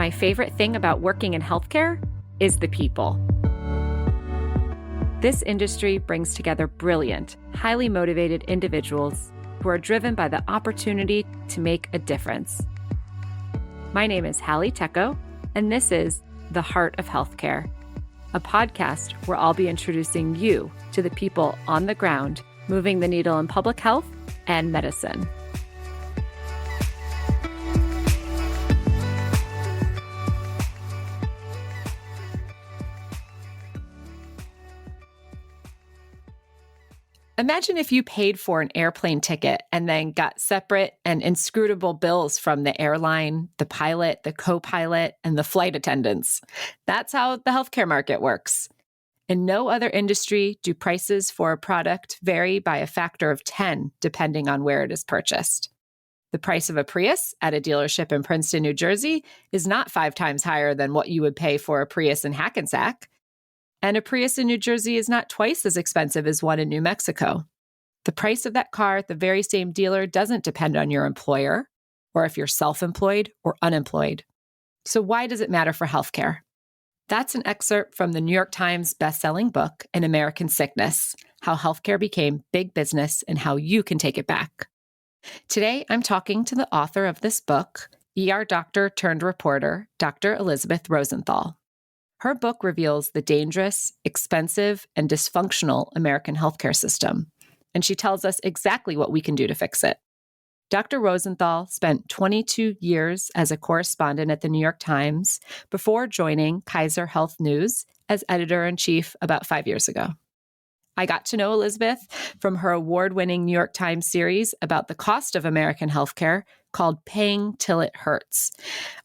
My favorite thing about working in healthcare is the people. This industry brings together brilliant, highly motivated individuals who are driven by the opportunity to make a difference. My name is Hallie Tecc, and this is The Heart of Healthcare, a podcast where I'll be introducing you to the people on the ground moving the needle in public health and medicine. Imagine if you paid for an airplane ticket and then got separate and inscrutable bills from the airline, the pilot, the co-pilot, and the flight attendants. That's how the healthcare market works. In no other industry do prices for a product vary by a factor of 10, depending on where it is purchased. The price of a Prius at a dealership in Princeton, New Jersey, is not 5 times higher than what you would pay for a Prius in Hackensack. And a Prius in New Jersey is not twice as expensive as one in New Mexico. The price of that car at the very same dealer doesn't depend on your employer, or if you're self-employed or unemployed. So why does it matter for healthcare? That's an excerpt from the New York Times bestselling book, An American Sickness: How Healthcare Became Big Business and How You Can Take It Back. Today, I'm talking to the author of this book, ER doctor turned reporter, Dr. Elisabeth Rosenthal. Her book reveals the dangerous, expensive, and dysfunctional American healthcare system, and she tells us exactly what we can do to fix it. Dr. Rosenthal spent 22 years as a correspondent at the New York Times before joining Kaiser Health News as editor-in-chief about 5 years ago. I got to know Elisabeth from her award-winning New York Times series about the cost of American healthcare called Paying Till It Hurts,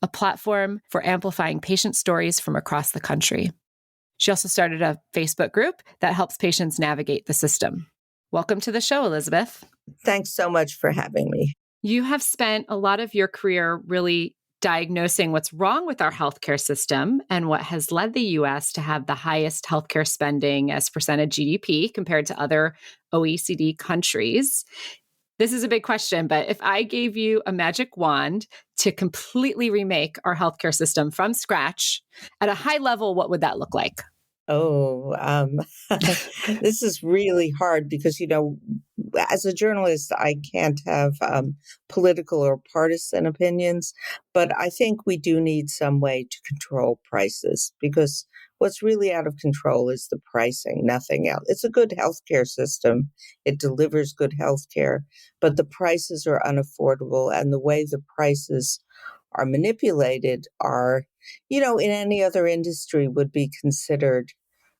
a platform for amplifying patient stories from across the country. She also started a Facebook group that helps patients navigate the system. Welcome to the show, Elisabeth. Thanks so much for having me. You have spent a lot of your career really diagnosing what's wrong with our healthcare system and what has led the U.S. to have the highest healthcare spending as percent of GDP compared to other OECD countries. This is a big question, but if I gave you a magic wand to completely remake our healthcare system from scratch at a high level, what would that look like? This is really hard because, as a journalist, I can't have political or partisan opinions, but I think we do need some way to control prices because what's really out of control is the pricing, nothing else. It's a good healthcare system. It delivers good healthcare, but the prices are unaffordable, and the way the prices are manipulated are, in any other industry would be considered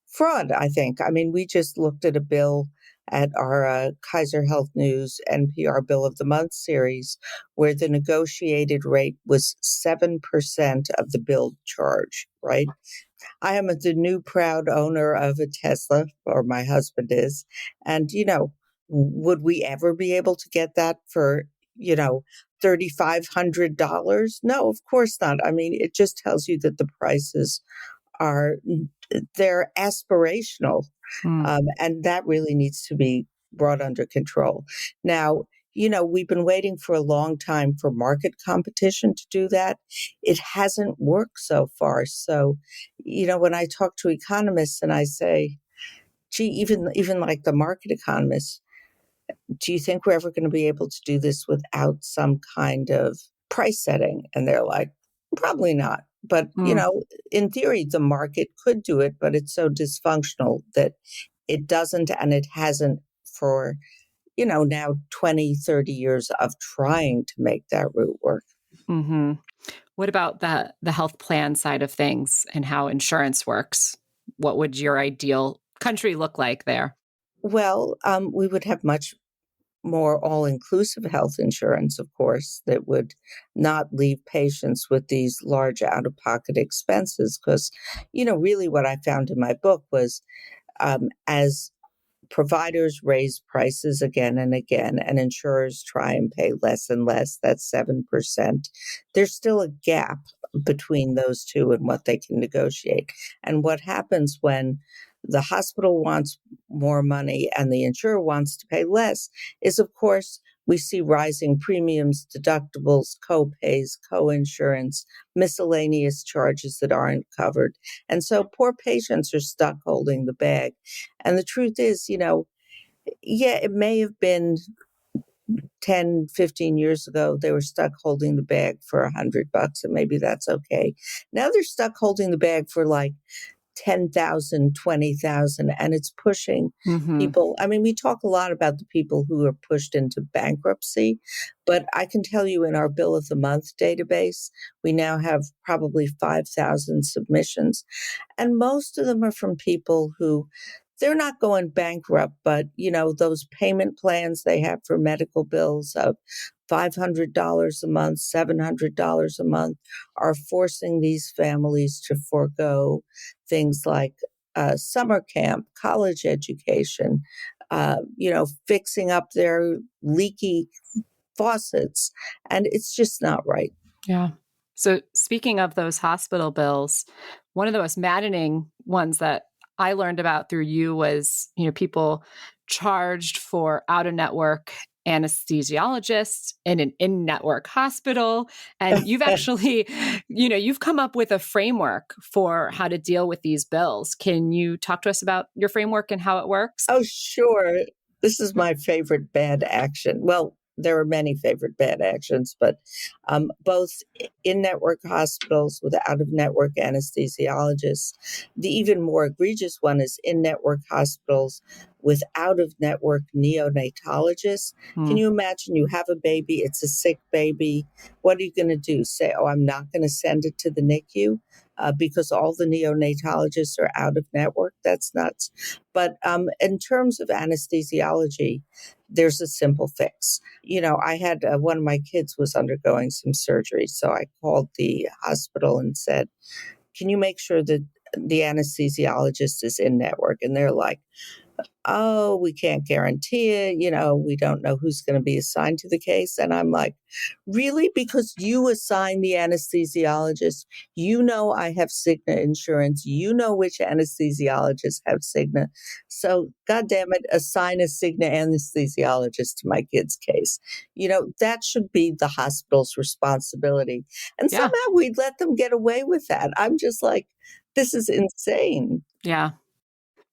fraud, I think. I mean, we just looked at a bill at our Kaiser Health News NPR Bill of the Month series where the negotiated rate was 7% of the billed charge, right? I am the new proud owner of a Tesla, or my husband is. And, would we ever be able to get that for, $3,500? No, of course not. I mean, it just tells you that the prices they're aspirational. And that really needs to be brought under control. Now, we've been waiting for a long time for market competition to do that. It hasn't worked so far. So, when I talk to economists and I say, gee, even like the market economists, do you think we're ever going to be able to do this without some kind of price setting? And they're like, probably not. But, in theory, the market could do it, but it's so dysfunctional that it doesn't, and it hasn't for, now 20, 30 years of trying to make that route work. Mm-hmm. What about the health plan side of things and how insurance works? What would your ideal country look like there? Well, we would have much more all-inclusive health insurance, of course, that would not leave patients with these large out-of-pocket expenses. Because, really what I found in my book was as providers raise prices again and again, and insurers try and pay less and less, that's 7%, there's still a gap between those two and what they can negotiate. And what happens when the hospital wants more money and the insurer wants to pay less is, of course, we see rising premiums, deductibles, co-pays, co-insurance, miscellaneous charges that aren't covered. And so poor patients are stuck holding the bag. And the truth is, yeah, it may have been 10, 15 years ago, they were stuck holding the bag for $100, and maybe that's okay. Now they're stuck holding the bag for like 10,000, 20,000, and it's pushing people. I mean, we talk a lot about the people who are pushed into bankruptcy, but I can tell you in our Bill of the Month database, we now have probably 5,000 submissions, and most of them are from people who they're not going bankrupt, but those payment plans they have for medical bills of $500 a month, $700 a month are forcing these families to forego things like summer camp, college education, fixing up their leaky faucets. And it's just not right. Yeah. So speaking of those hospital bills, one of the most maddening ones that I learned about through you was, people charged for out-of-network anesthesiologists in an in-network hospital. And you've actually, you've come up with a framework for how to deal with these bills. Can you talk to us about your framework and how it works? Oh, sure. This is my favorite bad action. Well, there are many favorite bad actions, but both in-network hospitals with out-of-network anesthesiologists. The even more egregious one is in-network hospitals with out-of-network neonatologists. Can you imagine you have a baby, it's a sick baby. What are you going to do? Say, oh, I'm not going to send it to the NICU? Because all the neonatologists are out of network. That's nuts. But in terms of anesthesiology, there's a simple fix. I had one of my kids was undergoing some surgery. So I called the hospital and said, can you make sure that the anesthesiologist is in network? And they're like, oh, we can't guarantee it. We don't know who's going to be assigned to the case. And I'm like, really? Because you assign the anesthesiologist, I have Cigna insurance. Which anesthesiologists have Cigna. So, God damn it, assign a Cigna anesthesiologist to my kid's case. That should be the hospital's responsibility. And somehow we'd let them get away with that. I'm just like, this is insane. Yeah.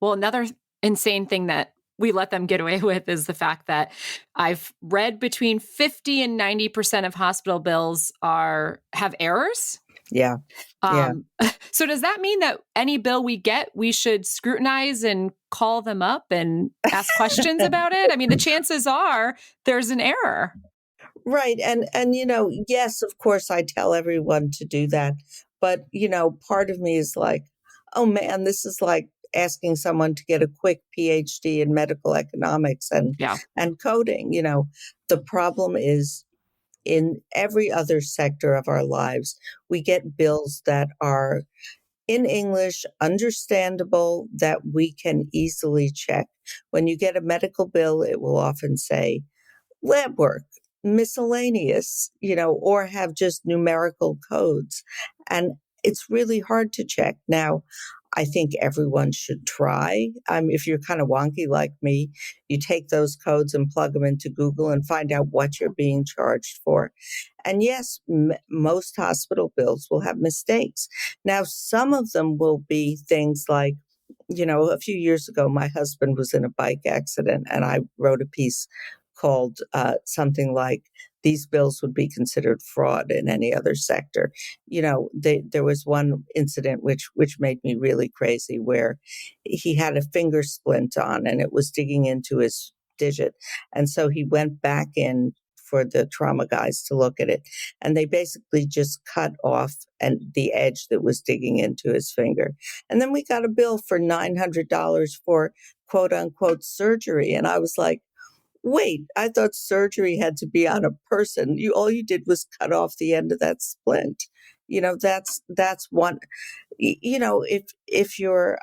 Well, another insane thing that we let them get away with is the fact that I've read between 50 and 90% of hospital bills have errors. Yeah. So does that mean that any bill we get, we should scrutinize and call them up and ask questions about it? I mean, the chances are there's an error. Right. And yes, of course, I tell everyone to do that. But, part of me is like, oh, man, this is like asking someone to get a quick PhD in medical economics and coding. The problem is in every other sector of our lives, we get bills that are in English, understandable, that we can easily check. When you get a medical bill, it will often say lab work, miscellaneous, or have just numerical codes. And it's really hard to check. Now, I think everyone should try. If you're kind of wonky like me, you take those codes and plug them into Google and find out what you're being charged for. And yes, most hospital bills will have mistakes. Now, some of them will be things like, a few years ago, my husband was in a bike accident, and I wrote a piece called something like, these bills would be considered fraud in any other sector. There was one incident which made me really crazy, where he had a finger splint on and it was digging into his digit. And so he went back in for the trauma guys to look at it. And they basically just cut off the edge that was digging into his finger. And then we got a bill for $900 for quote unquote surgery. And I was like, wait, I thought surgery had to be on a person. All you did was cut off the end of that splint. That's one. If your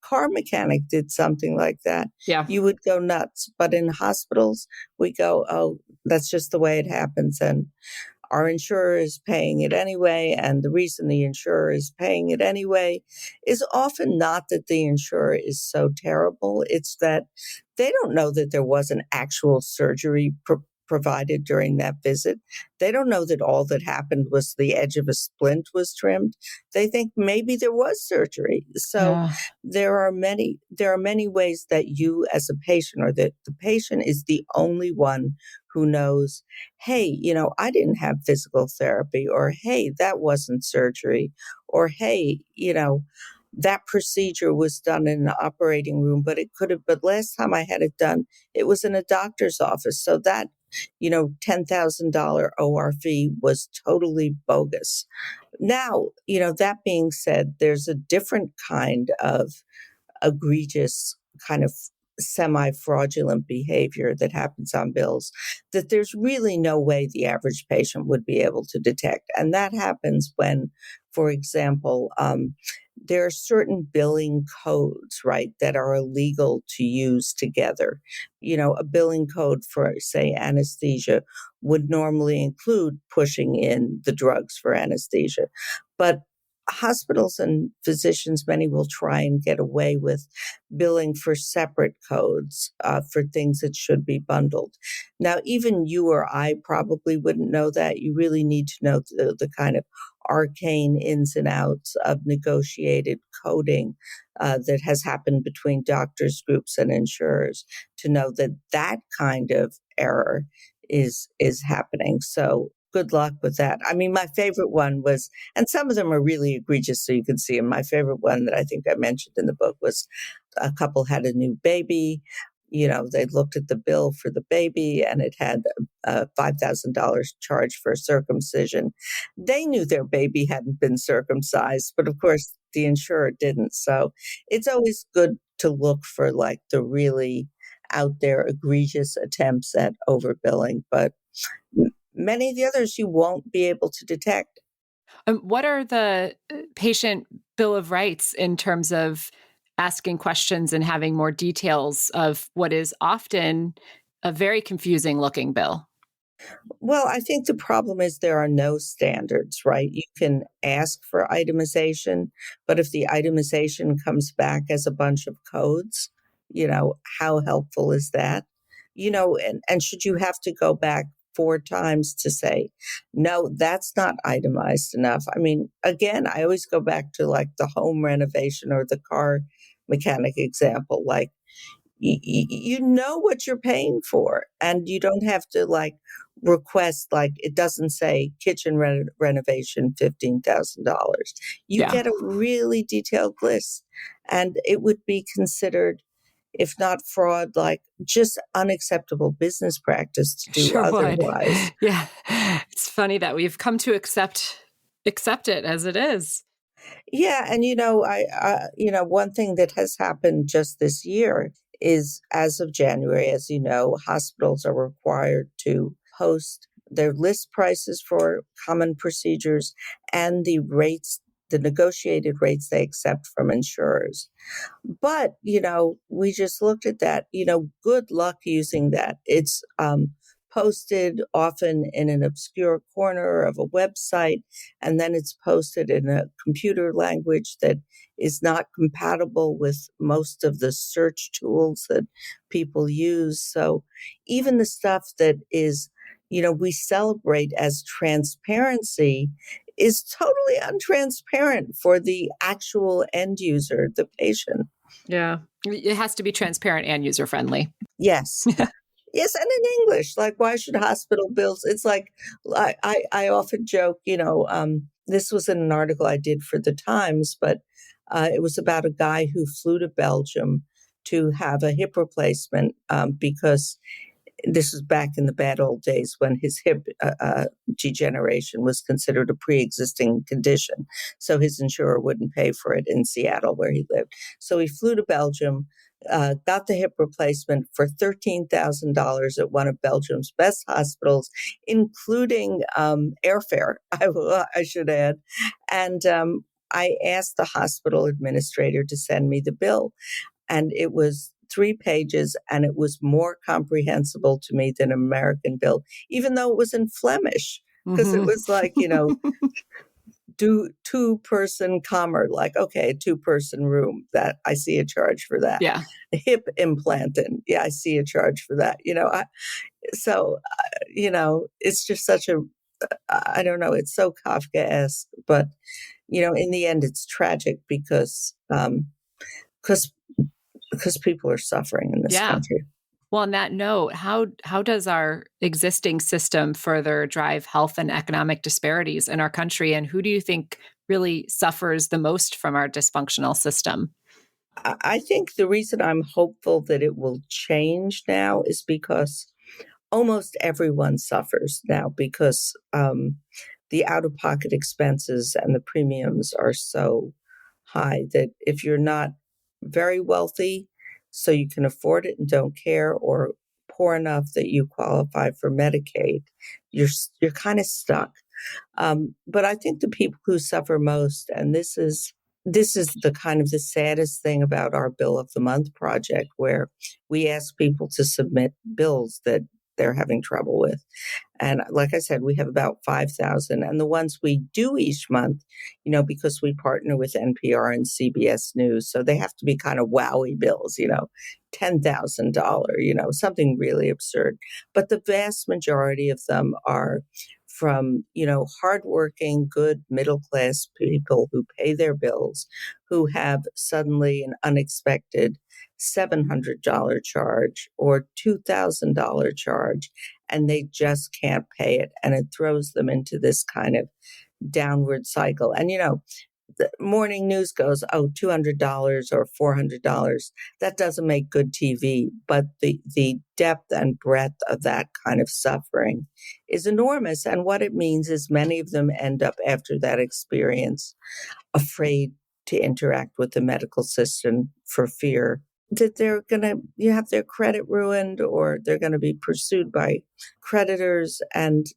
car mechanic did something like that, you would go nuts. But in hospitals, we go, oh, that's just the way it happens, and our insurer is paying it anyway. And the reason the insurer is paying it anyway is often not that the insurer is so terrible. It's that they don't know that there was an actual surgery provided during that visit. They don't know that all that happened was the edge of a splint was trimmed. They think maybe there was surgery. So Yeah. there are many ways that you as a patient, or that the patient is the only one who knows, hey, I didn't have physical therapy, or hey, that wasn't surgery, or hey, that procedure was done in an operating room, but last time I had it done, it was in a doctor's office. So that, $10,000 OR fee was totally bogus. Now, that being said, there's a different kind of egregious kind of semi-fraudulent behavior that happens on bills that there's really no way the average patient would be able to detect. And that happens when, for example, there are certain billing codes, right, that are illegal to use together. A billing code for, say, anesthesia would normally include pushing in the drugs for anesthesia. But hospitals and physicians, many will try and get away with billing for separate codes for things that should be bundled. Now, even you or I probably wouldn't know that. You really need to know the kind of arcane ins and outs of negotiated coding that has happened between doctors groups and insurers to know that that kind of error is happening. So good luck with that. I mean, my favorite one was, and some of them are really egregious, so you can see them. My favorite one that I think I mentioned in the book was a couple had a new baby. They looked at the bill for the baby and it had a $5,000 charge for circumcision. They knew their baby hadn't been circumcised, but of course the insurer didn't. So it's always good to look for like the really out there egregious attempts at overbilling, but many of the others you won't be able to detect. What are the patient bill of rights in terms of asking questions and having more details of what is often a very confusing looking bill? Well, I think the problem is there are no standards, right? You can ask for itemization, but if the itemization comes back as a bunch of codes, how helpful is that? And should you have to go back 4 times to say, no, that's not itemized enough? I mean, again, I always go back to like the home renovation or the car mechanic example. Like, you know what you're paying for, and you don't have to like request, like it doesn't say kitchen renovation $15,000. You Yeah, get a really detailed list, and it would be considered, if not fraud, like just unacceptable business practice to do sure would. otherwise. Yeah. It's funny that we've come to accept it as it is. Yeah, and one thing that has happened just this year is, as of January, as you know, hospitals are required to post their list prices for common procedures and the negotiated rates they accept from insurers. But, we just looked at that, good luck using that. It's posted often in an obscure corner of a website, and then it's posted in a computer language that is not compatible with most of the search tools that people use. So even the stuff that is, we celebrate as transparency is totally untransparent for the actual end user, the patient. Yeah. It has to be transparent and user friendly. Yes. Yes, and in English, like, why should hospital bills? It's like, I often joke, this was in an article I did for the Times, but it was about a guy who flew to Belgium to have a hip replacement because this was back in the bad old days when his hip degeneration was considered a pre-existing condition. So his insurer wouldn't pay for it in Seattle where he lived. So he flew to Belgium, got the hip replacement for $13,000 at one of Belgium's best hospitals, including airfare, I should add. And I asked the hospital administrator to send me the bill. And it was 3 pages, and it was more comprehensible to me than an American bill, even though it was in Flemish, because it Mhm. was like, do two-person commerce, like, okay, a two-person room, that I see a charge for that. Yeah. A hip implantant, yeah, I see a charge for that. It's just such a, I don't know, it's so Kafkaesque, but, in the end, it's tragic because people are suffering in this Yeah. country. Well, on that note, how does our existing system further drive health and economic disparities in our country? And who do you think really suffers the most from our dysfunctional system? I think the reason I'm hopeful that it will change now is because almost everyone suffers now because the out-of-pocket expenses and the premiums are so high that if you're not very wealthy, so you can afford it and don't care, or poor enough that you qualify for Medicaid, you're kind of stuck. But I think the people who suffer most, and this is the kind of the saddest thing about our Bill of the Month project, where we ask people to submit bills that they're having trouble with. And like I said, we have about 5,000. And the ones we do each month, because we partner with NPR and CBS News, so they have to be kind of wowie bills, $10,000, something really absurd. But the vast majority of them are from, hardworking, good middle class people who pay their bills, who have suddenly an unexpected $700 charge or $2,000 charge, and they just can't pay it. And it throws them into this kind of downward cycle. And, the morning news goes, oh, $200 or $400. That doesn't make good TV. But the depth and breadth of that kind of suffering is enormous. And what it means is many of them end up after that experience afraid to interact with the medical system for fear that they're going to have their credit ruined, or they're going to be pursued by creditors. And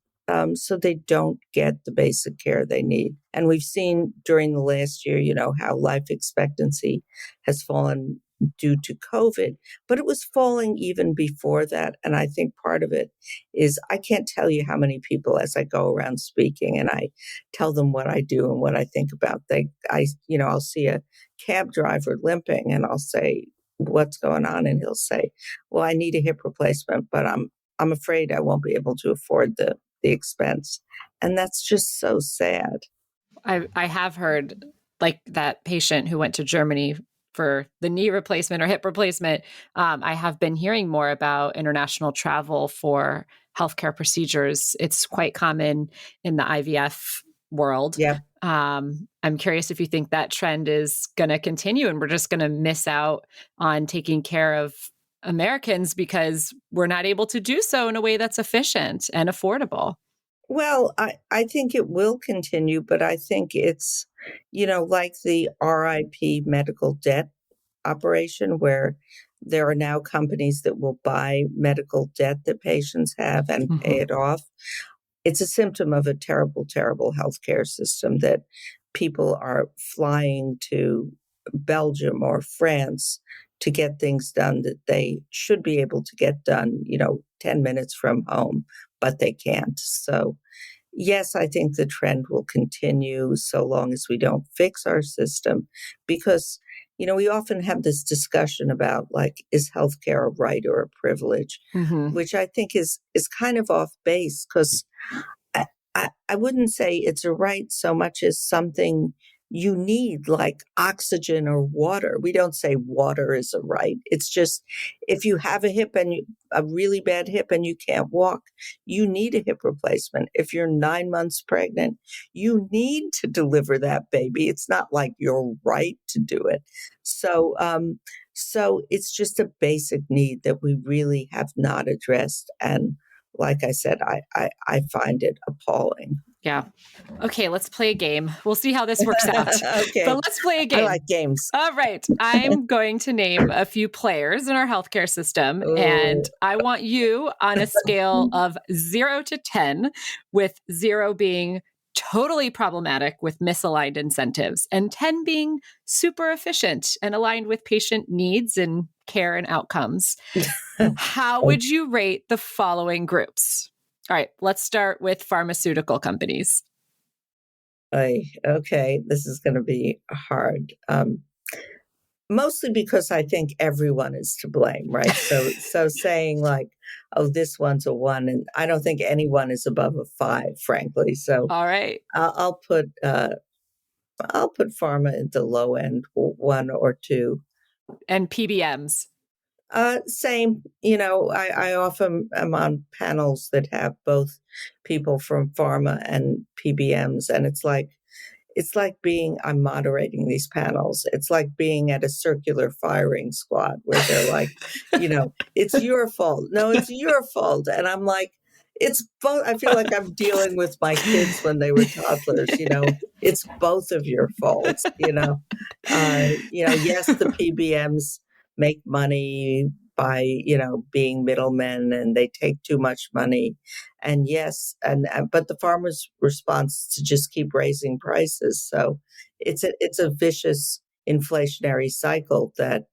so they don't get the basic care they need. And we've seen during the last year, how life expectancy has fallen due to COVID, but it was falling even before that. And I think part of it is I can't tell you how many people, as I go around speaking and I tell them what I do and what I think about, I'll see a cab driver limping and I'll say, what's going on? And he'll say, well, I need a hip replacement, but I'm afraid I won't be able to afford the expense. And that's just so sad. I have heard like that patient who went to Germany for the knee replacement or hip replacement. I have been hearing more about international travel for healthcare procedures. It's quite common in the IVF world. Yeah. I'm curious if you think that trend is going to continue and we're just going to miss out on taking care of Americans because we're not able to do so in a way that's efficient and affordable. Well, I think it will continue, but I think it's, like the RIP medical debt operation, where there are now companies that will buy medical debt that patients have and pay it off. It's a symptom of a terrible, terrible healthcare system that people are flying to Belgium or France to get things done that they should be able to get done, 10 minutes from home, but they can't. So, yes, I think the trend will continue so long as we don't fix our system, because, we often have this discussion about, like, is healthcare a right or a privilege, which I think is kind of off base, because I wouldn't say it's a right so much as something you need, like oxygen or water. We don't say water is a right. It's just if you have a really bad hip and you can't walk, you need a hip replacement. If you're 9 months pregnant, you need to deliver that baby. It's not like you're right to do it. So it's just a basic need that we really have not addressed. And like I said, I find it appalling. Yeah. Okay, let's play a game. We'll see how this works out. Okay. But let's play a game. I like games. All right. I'm going to name a few players in our healthcare system, and I want you on a scale of 0 to 10, with 0 being totally problematic with misaligned incentives and 10 being super efficient and aligned with patient needs and care and outcomes. How would you rate the following groups? All right, let's start with pharmaceutical companies. Okay, this is going to be hard. Mostly because I think everyone is to blame, right? So saying like, oh, this one's a 1, and I don't think anyone is above a 5, frankly. So All right. I'll put pharma at the low end, 1 or 2. And PBMs. Same. I often am on panels that have both people from pharma and PBMs, and I'm moderating these panels. It's like being at a circular firing squad where they're like, it's your fault. No, it's your fault. And I'm like, it's both. I feel like I'm dealing with my kids when they were toddlers, it's both of your faults, yes, the PBMs make money by, being middlemen, and they take too much money. And yes, but the farmer's response is to just keep raising prices. So it's a vicious inflationary cycle that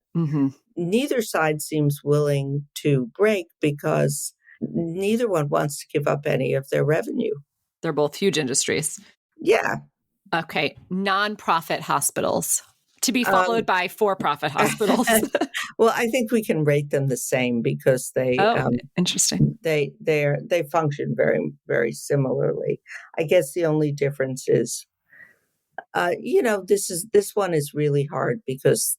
neither side seems willing to break, because neither one wants to give up any of their revenue. They're both huge industries. Yeah. Okay. Nonprofit hospitals, to be followed by for-profit hospitals. Well, I think we can rate them the same because interesting. They function very, very similarly. I guess the only difference is, this one is really hard because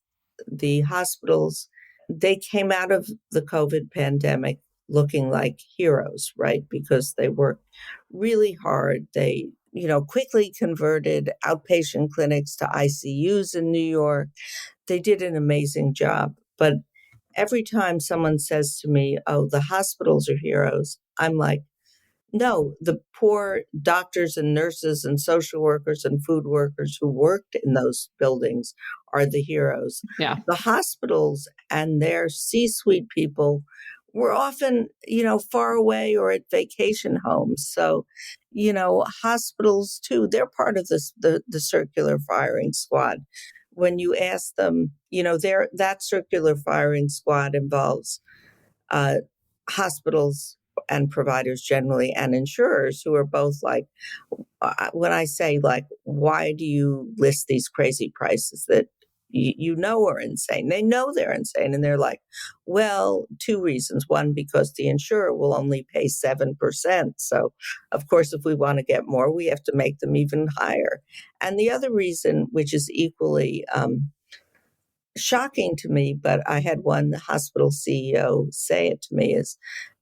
the hospitals, they came out of the COVID pandemic looking like heroes, right? Because they worked really hard. They, quickly converted outpatient clinics to ICUs in New York. They did an amazing job. But every time someone says to me, oh, the hospitals are heroes, I'm like, no, the poor doctors and nurses and social workers and food workers who worked in those buildings are the heroes. Yeah. The hospitals and their C-suite people were often, far away or at vacation homes. So, hospitals too, they're part of the circular firing squad. When you ask them, that circular firing squad involves hospitals and providers generally, and insurers, who are both like, when I say like, why do you list these crazy prices that you know are insane? They know they're insane, and they're like, well, 2 reasons. One, because the insurer will only pay 7%. So of course, if we want to get more, we have to make them even higher. And the other reason, which is equally shocking to me, but I had one hospital CEO say it to me, is,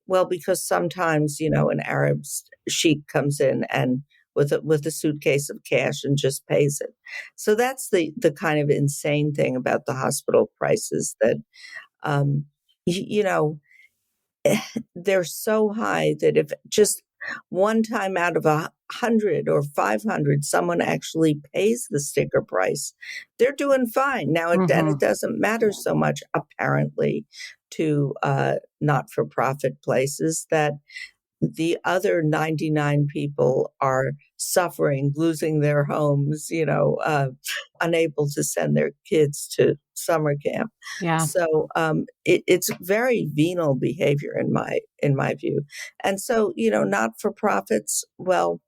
well, because sometimes, an Arab sheik comes in and with a suitcase of cash and just pays it. So that's the kind of insane thing about the hospital prices, that, um, you know, they're so high that if just one time out of 100 or 500, someone actually pays the sticker price, they're doing fine. Now, and it doesn't matter so much, apparently, to not-for-profit places, that the other 99 people are suffering, losing their homes, unable to send their kids to summer camp. Yeah. So it's very venal behavior in my view. And so, not-for-profits, well,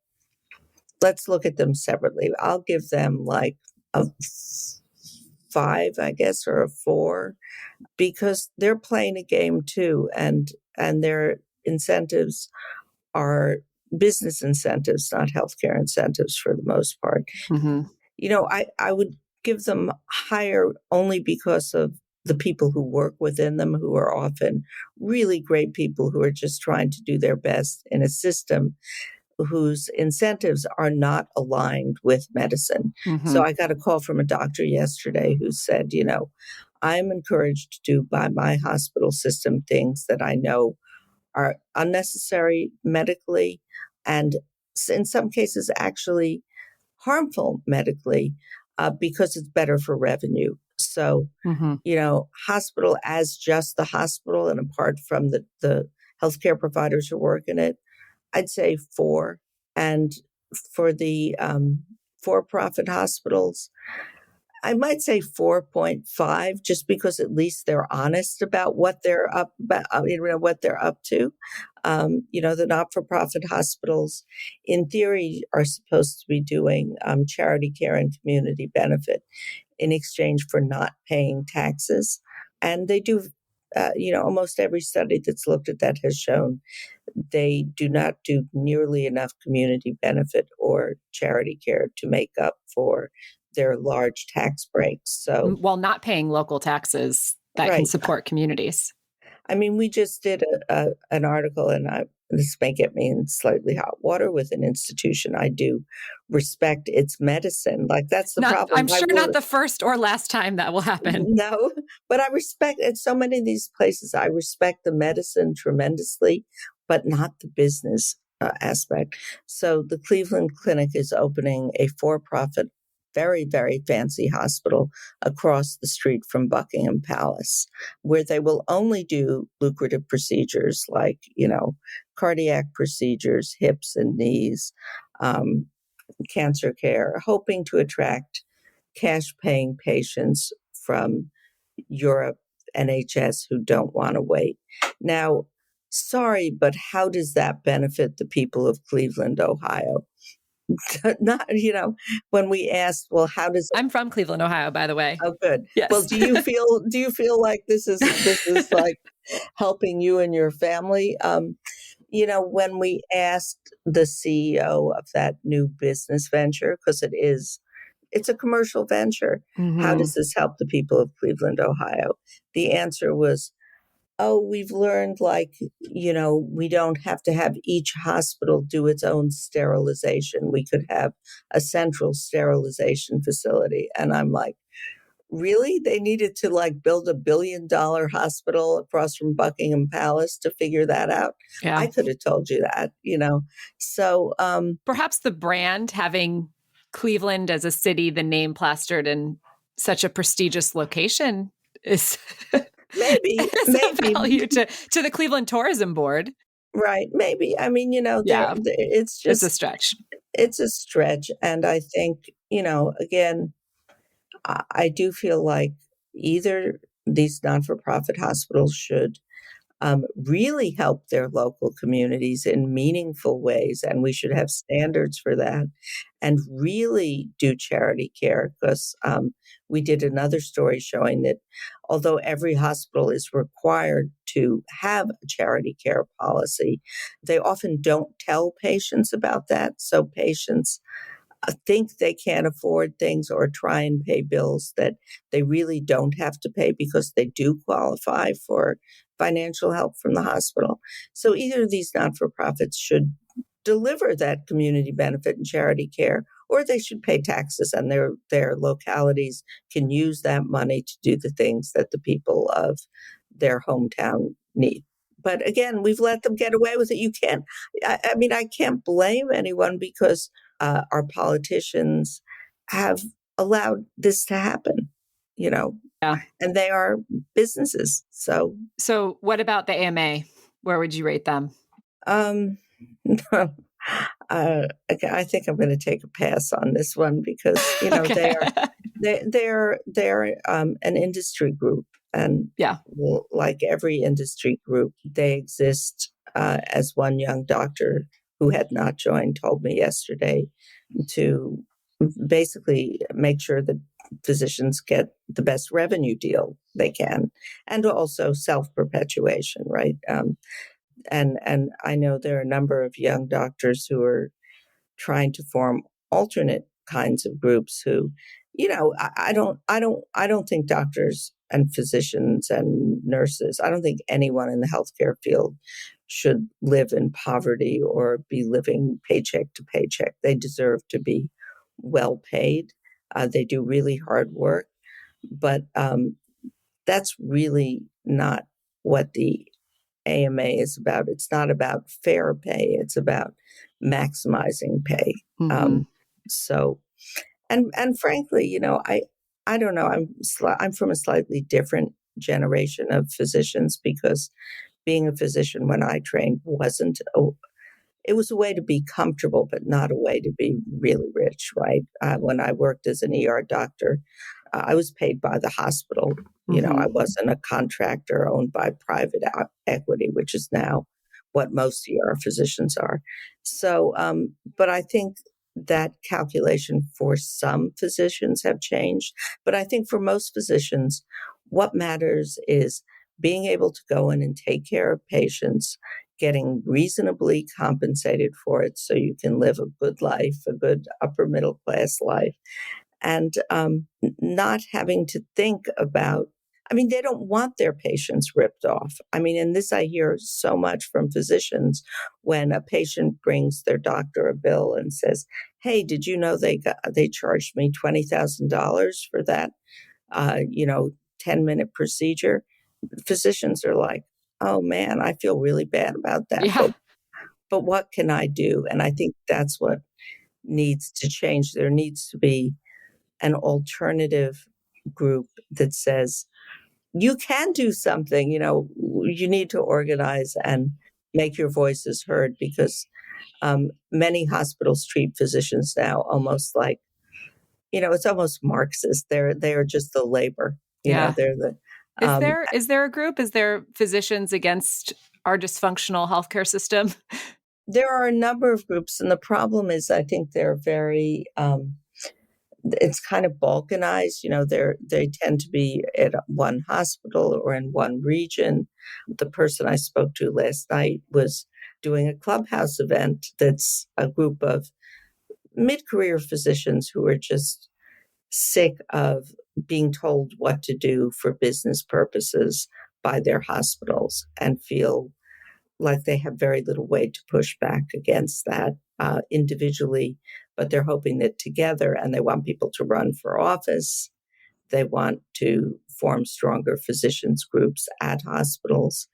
let's look at them separately. I'll give them like a 5, I guess, or a 4, because they're playing a game too, and their incentives are business incentives, not healthcare incentives for the most part. I would give them higher only because of the people who work within them, who are often really great people who are just trying to do their best in a system whose incentives are not aligned with medicine. So I got a call from a doctor yesterday who said, I'm encouraged to do by my hospital system things that I know are unnecessary medically, and in some cases actually harmful medically, because it's better for revenue. So, hospital as just the hospital and apart from the healthcare providers who work in it, I'd say 4. And for the for-profit hospitals, I might say 4.5, just because at least they're honest about what they're up about, what they're up to. The not-for-profit hospitals, in theory, are supposed to be doing charity care and community benefit in exchange for not paying taxes, and they do. Almost every study that's looked at that has shown they do not do nearly enough community benefit or charity care to make up for their large tax breaks. So, while not paying local taxes that can right. support communities. I mean, we just did an article, and this may get me in slightly hot water with an institution. I do respect its medicine. Like, that's the problem. I'm sure not the first or last time that will happen. No, but I respect it. So many of these places, I respect the medicine tremendously, but not the business aspect. So the Cleveland Clinic is opening a for-profit, very, very fancy hospital across the street from Buckingham Palace, where they will only do lucrative procedures like, cardiac procedures, hips and knees, cancer care, hoping to attract cash-paying patients from Europe, NHS, who don't want to wait. Now, sorry, but how does that benefit the people of Cleveland, Ohio? Not, when we asked, well, how does I'm from Cleveland, Ohio, by the way. Oh, good. Yes. Well, do you feel like this is like helping you and your family? When we asked the CEO of that new business venture, because it's a commercial venture, how does this help the people of Cleveland, Ohio? The answer was, oh, we've learned, we don't have to have each hospital do its own sterilization. We could have a central sterilization facility. And I'm like, really? They needed to build $1 billion hospital across from Buckingham Palace to figure that out? Yeah. I could have told you that, So perhaps the brand, having Cleveland as a city, the name plastered in such a prestigious location, is maybe a value to the Cleveland Tourism Board. Right. Maybe. I mean, it's a stretch. It's a stretch. And I think, again, I do feel like either these not-for-profit hospitals should really help their local communities in meaningful ways, and we should have standards for that, and really do charity care, because we did another story showing that although every hospital is required to have a charity care policy, they often don't tell patients about that. So patients think they can't afford things or try and pay bills that they really don't have to pay because they do qualify for financial help from the hospital. So either of these not-for-profits should deliver that community benefit and charity care, or they should pay taxes, and their localities can use that money to do the things that the people of their hometown need. But again, we've let them get away with it. You can't, I can't blame anyone, because our politicians have allowed this to happen, Yeah. And they are businesses. So what about the AMA? Where would you rate them? I think I'm going to take a pass on this one, because Okay. they're an industry group, and like every industry group, they exist, as one young doctor who had not joined told me yesterday, to basically make sure that physicians get the best revenue deal they can, and also self-perpetuation, right? And I know there are a number of young doctors who are trying to form alternate kinds of groups who, I don't think doctors and physicians and nurses, I don't think anyone in the healthcare field should live in poverty or be living paycheck to paycheck. They deserve to be well paid. They do really hard work, but that's really not what the AMA is about. It's not about fair pay. It's about maximizing pay. And frankly, I don't know. I'm from a slightly different generation of physicians, because being a physician when I trained it was a way to be comfortable, but not a way to be really rich, right? When I worked as an ER doctor, I was paid by the hospital. I wasn't a contractor owned by private equity, which is now what most ER physicians are. So, but I think that calculation for some physicians have changed. But I think for most physicians, what matters is being able to go in and take care of patients, getting reasonably compensated for it so you can live a good life, a good upper middle class life, and not having to think about, they don't want their patients ripped off. And this I hear so much from physicians when a patient brings their doctor a bill and says, "Hey, did you know they charged me $20,000 for that, 10-minute procedure?" Physicians are like, "Oh man, I feel really bad about that, Yeah. but what can I do?" And I think that's what needs to change. There needs to be an alternative group that says, you can do something, you need to organize and make your voices heard, because many hospitals treat physicians now almost like, it's almost Marxist. They are just the labor, Yeah. they're the, Is there a group? Is there Physicians Against Our Dysfunctional Healthcare System? there are a number of groups. And the problem is, I think they're very, it's kind of balkanized. They tend to be at one hospital or in one region. The person I spoke to last night was doing a clubhouse event that's a group of mid-career physicians who are just sick of being told what to do for business purposes by their hospitals and feel like they have very little way to push back against that individually, but they're hoping that together, and they want people to run for office. They want to form stronger physicians groups at hospitals.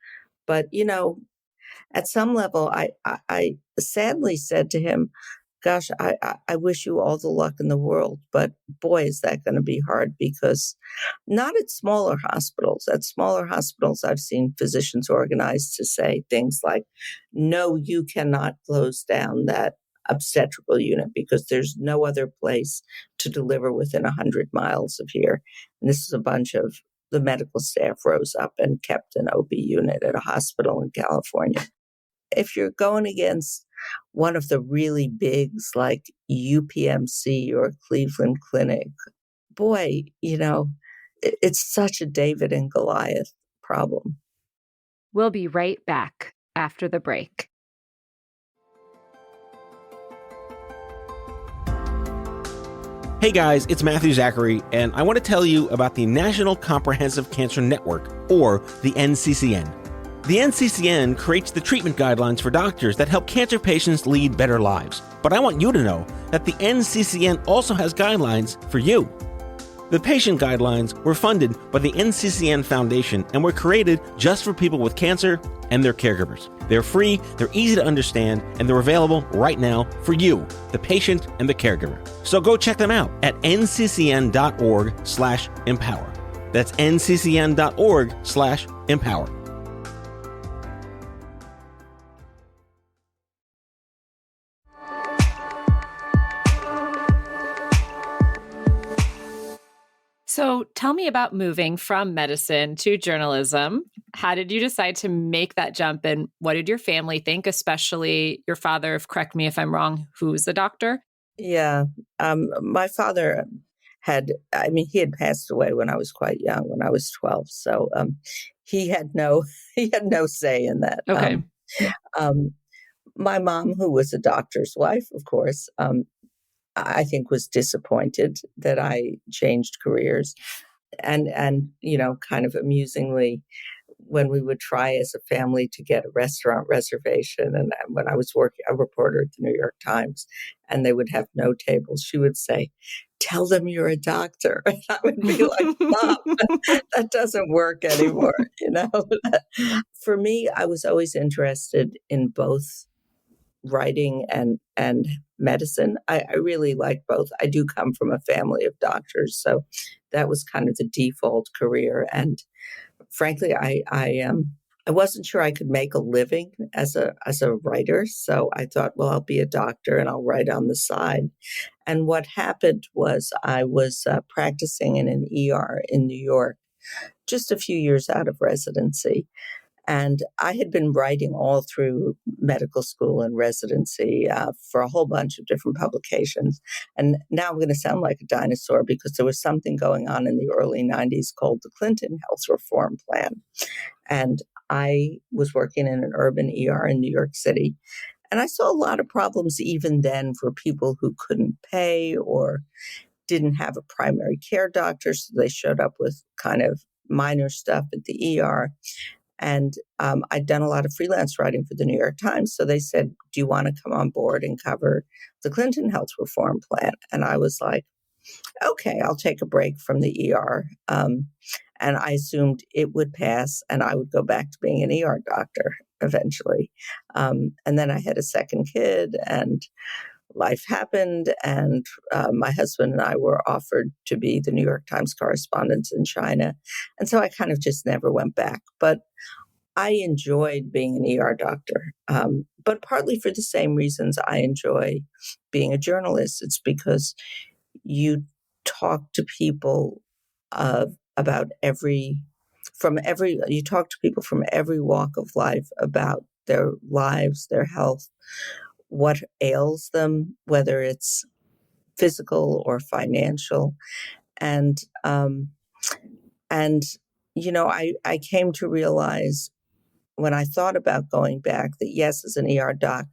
But, at some level, I sadly said to him, "Gosh, I wish you all the luck in the world, but boy, is that going to be hard," because not at smaller hospitals. At smaller hospitals, I've seen physicians organized to say things like, "No, you cannot close down that obstetrical unit because there's no other place to deliver within 100 miles of here." And this is a bunch of the medical staff rose up and kept an OB unit at a hospital in California. If you're going against one of the really bigs like UPMC or Cleveland Clinic, boy, it's such a David and Goliath problem. We'll be right back after the break. Hey guys, it's Matthew Zachary, and I want to tell you about the National Comprehensive Cancer Network, or the NCCN. The NCCN creates the treatment guidelines for doctors that help cancer patients lead better lives. But I want you to know that the NCCN also has guidelines for you. The patient guidelines were funded by the NCCN Foundation and were created just for people with cancer and their caregivers. They're free, they're easy to understand, and they're available right now for you, the patient and the caregiver. So go check them out at nccn.org/empower. That's nccn.org/empower. So tell me about moving from medicine to journalism. How did you decide to make that jump, and what did your family think, especially your father, correct me if I'm wrong, who's a doctor? Yeah. My father he had passed away when I was quite young, when I was 12. So he had no he had no say in that. Okay. Um, my mom, who was a doctor's wife, of course, I think was disappointed that I changed careers. And kind of amusingly, when we would try as a family to get a restaurant reservation, and when I was working a reporter at the New York Times, and they would have no tables, she would say, "Tell them you're a doctor." And I would be like, "Mom, that doesn't work anymore." For me, I was always interested in both writing and medicine. I really like both. I do come from a family of doctors, so that was kind of the default career. And frankly, I wasn't sure I could make a living as a writer, so I thought, well, I'll be a doctor and I'll write on the side. And what happened was I was practicing in an ER in New York, just a few years out of residency. And I had been writing all through medical school and residency for a whole bunch of different publications. And now I'm going to sound like a dinosaur because there was something going on in the early 90s called the Clinton Health Reform Plan. And I was working in an urban ER in New York City. And I saw a lot of problems even then for people who couldn't pay or didn't have a primary care doctor. So they showed up with kind of minor stuff at the ER. And I'd done a lot of freelance writing for the New York Times. So they said, do you want to come on board and cover the Clinton Health Reform Plan? And I was like, okay, I'll take a break from the ER. And I assumed it would pass and I would go back to being an ER doctor eventually. And then I had a second kid and life happened. And my husband and I were offered to be the New York Times correspondents in China. And so I kind of just never went back. But I enjoyed being an ER doctor, but partly for the same reasons I enjoy being a journalist. It's because you talk to people about you talk to people from every walk of life about their lives, their health, what ails them, whether it's physical or financial. And I came to realize when I thought about going back that yes, as an ER doc,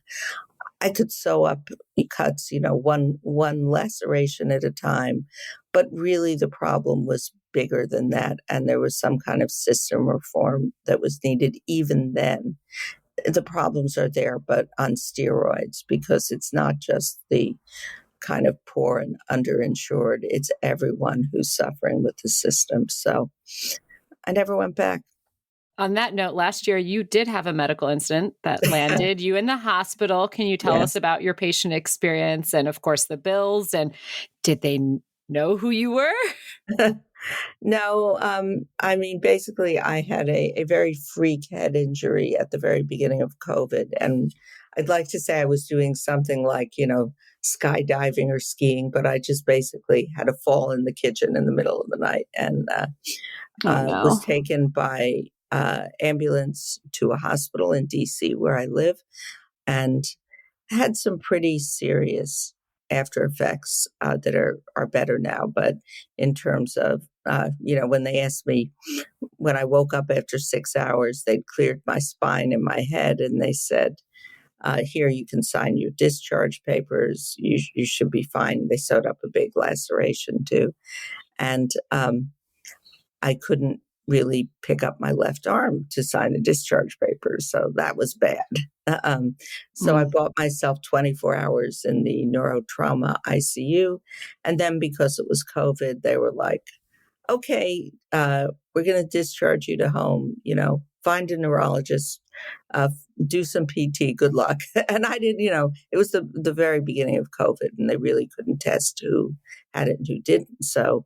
I could sew up cuts, one laceration at a time. But really the problem was bigger than that. And there was some kind of system reform that was needed even then. The problems are there, but on steroids, because it's not just the kind of poor and underinsured. It's everyone who's suffering with the system. So I never went back. On that note, last year, you did have a medical incident that landed you in the hospital. Can you tell us about your patient experience and, of course, the bills? And did they know who you were? No, basically, I had a very freak head injury at the very beginning of COVID. And I'd like to say I was doing something like, skydiving or skiing, but I just basically had a fall in the kitchen in the middle of the night and was taken by ambulance to a hospital in DC where I live and had some pretty serious after effects that are better now. But in terms of, when they asked me, when I woke up after 6 hours, they'd cleared my spine and my head and they said, here, you can sign your discharge papers. You should be fine. They sewed up a big laceration too. And I couldn't really pick up my left arm to sign the discharge papers. So that was bad. So I bought myself 24 hours in the neurotrauma ICU. And then because it was COVID, they were like, okay, we're going to discharge you to home, find a neurologist, do some PT, good luck. And I didn't, it was the very beginning of COVID and they really couldn't test who had it and who didn't. So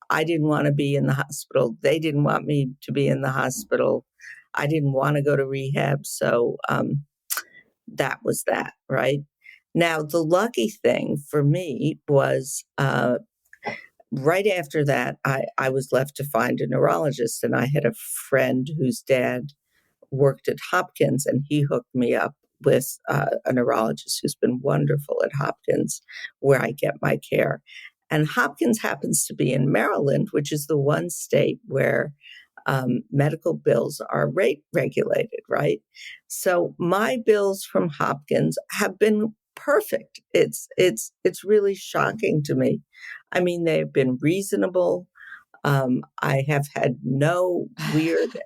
I didn't want to be in the hospital. They didn't want me to be in the hospital. I didn't want to go to rehab. So that was that, right? Now, the lucky thing for me was right after that, I was left to find a neurologist. And I had a friend whose dad worked at Hopkins, and he hooked me up with a neurologist who's been wonderful at Hopkins, where I get my care. And Hopkins happens to be in Maryland, which is the one state where medical bills are rate regulated, right? So my bills from Hopkins have been perfect. It's really shocking to me. I mean, they've been reasonable. I have had no weird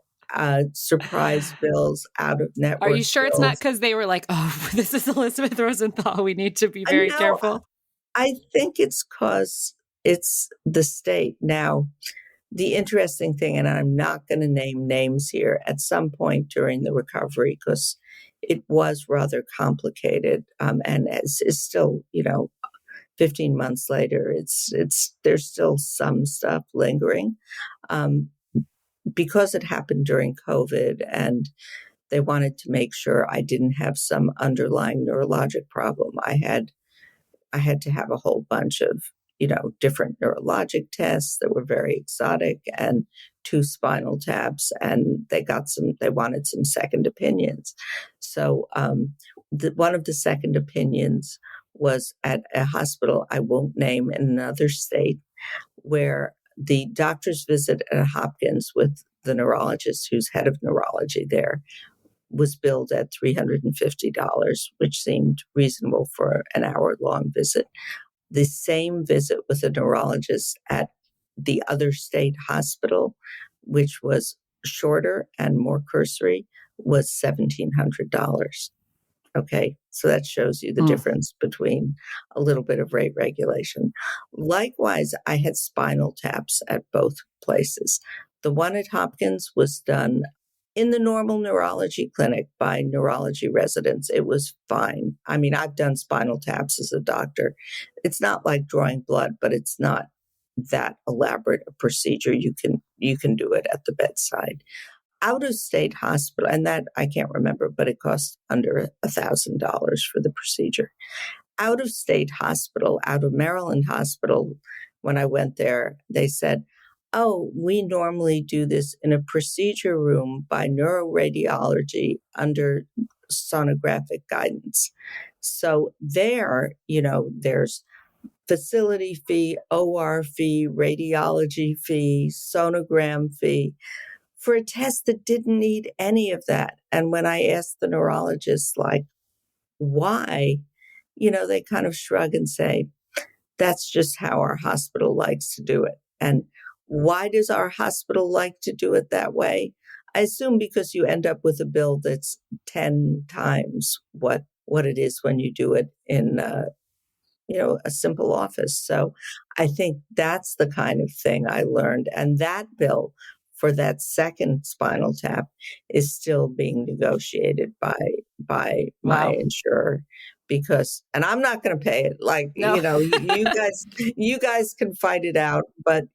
surprise bills, out of network. Are you sure bills. It's not because they were like, oh, this is Elisabeth Rosenthal. We need to be very careful. I think it's because it's the state. Now, the interesting thing, and I'm not going to name names here, at some point during the recovery, because it was rather complicated, and is still, 15 months later, there's still some stuff lingering, because it happened during COVID, and they wanted to make sure I didn't have some underlying neurologic problem. I had I had to have a whole bunch of, different neurologic tests that were very exotic and 2 spinal taps. And they wanted some second opinions. So one of the second opinions was at a hospital I won't name in another state, where the doctor's visit at Hopkins with the neurologist who's head of neurology there was billed at $350, which seemed reasonable for an hour-long visit. The same visit with a neurologist at the other state hospital, which was shorter and more cursory, was $1,700. Okay, so that shows you the difference between a little bit of rate regulation. Likewise, I had spinal taps at both places. The one at Hopkins was done in the normal neurology clinic by neurology residents. It was fine. I mean, I've done spinal taps as a doctor. It's not like drawing blood, but it's not that elaborate a procedure. You can do it at the bedside. Out of state hospital, and that I can't remember, but it cost under $1,000 for the procedure. Out of state hospital, out of Maryland hospital, when I went there, they said, "Oh, we normally do this in a procedure room by neuroradiology under sonographic guidance." So there, there's facility fee, OR fee, radiology fee, sonogram fee, for a test that didn't need any of that. And when I asked the neurologist, like, why, they kind of shrug and say, that's just how our hospital likes to do it. And why does our hospital like to do it that way? I assume because you end up with a bill that's 10 times what it is when you do it in a simple office. So I think that's the kind of thing I learned. And that bill for that second spinal tap is still being negotiated by my insurer, because, and I'm not going to pay it. Like, No. you guys can fight it out, but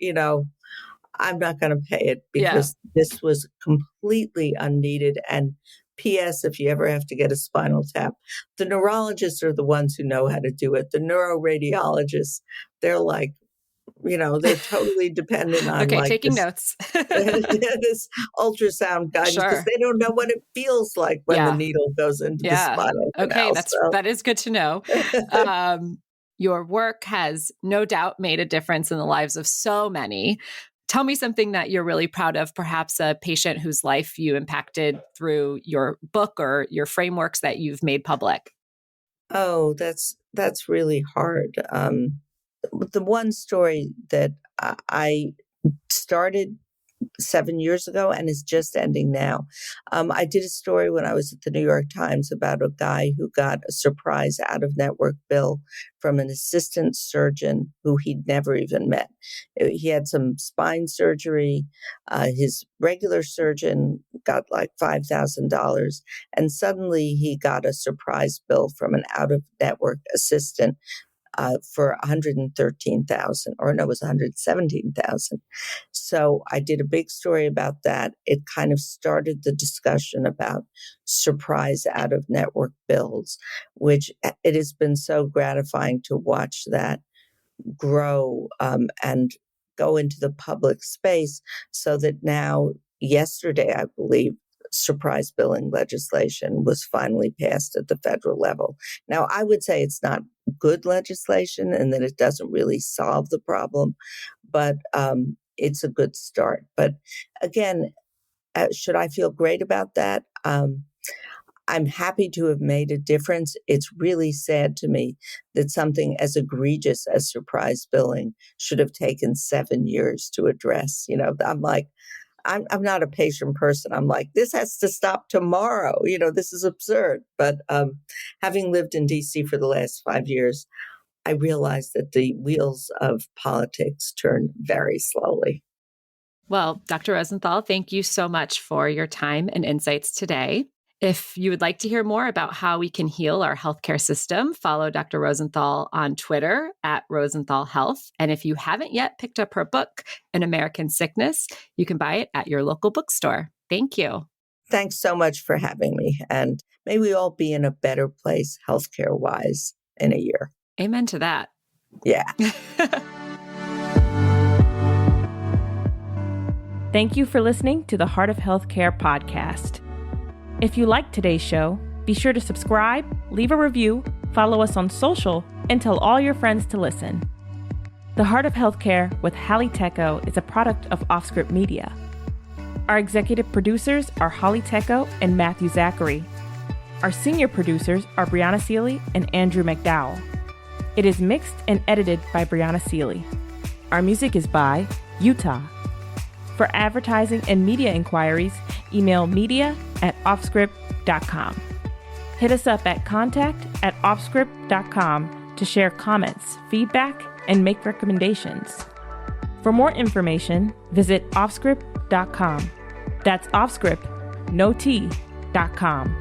I'm not going to pay it because this was completely unneeded. And P.S., if you ever have to get a spinal tap, the neurologists are the ones who know how to do it. The neuroradiologists, they're like, they're totally dependent on taking notes. this ultrasound guidance, because they don't know what it feels like when the needle goes into the spinal canal. Okay, that is good to know. Your work has no doubt made a difference in the lives of so many. Tell me something that you're really proud of, perhaps a patient whose life you impacted through your book or your frameworks that you've made public. Oh, that's really hard. The one story that I started 7 years ago and is just ending now. I did a story when I was at the New York Times about a guy who got a surprise out-of-network bill from an assistant surgeon who he'd never even met. He had some spine surgery. His regular surgeon got like $5,000, and suddenly he got a surprise bill from an out-of-network assistant for $113,000, or no, it was $117,000. So I did a big story about that. It kind of started the discussion about surprise out-of-network bills, which it has been so gratifying to watch that grow and go into the public space, so that now, yesterday, I believe, surprise billing legislation was finally passed at the federal level. Now, I would say it's not good legislation and that it doesn't really solve the problem, but it's a good start. But again, should I feel great about that? I'm happy to have made a difference. It's really sad to me that something as egregious as surprise billing should have taken 7 years to address. I'm like, I'm not a patient person. I'm like, this has to stop tomorrow. This is absurd. But having lived in DC for the last 5 years, I realized that the wheels of politics turn very slowly. Well, Dr. Rosenthal, thank you so much for your time and insights today. If you would like to hear more about how we can heal our healthcare system, follow Dr. Rosenthal on Twitter at Rosenthal Health. And if you haven't yet picked up her book, An American Sickness, you can buy it at your local bookstore. Thank you. Thanks so much for having me. And may we all be in a better place healthcare-wise in a year. Amen to that. Yeah. Thank you for listening to the Heart of Healthcare podcast. If you liked today's show, be sure to subscribe, leave a review, follow us on social, and tell all your friends to listen. The Heart of Healthcare with Hallie Tecc is a product of OffScrip Media. Our executive producers are Holly Tecc and Matthew Zachary. Our senior producers are Brianna Seeley and Andrew McDowell. It is mixed and edited by Brianna Seeley. Our music is by Utah. For advertising and media inquiries, email media@offscrip.com. Hit us up at contact@offscrip.com to share comments, feedback, and make recommendations. For more information, visit offscrip.com. That's offscrip, no T.com.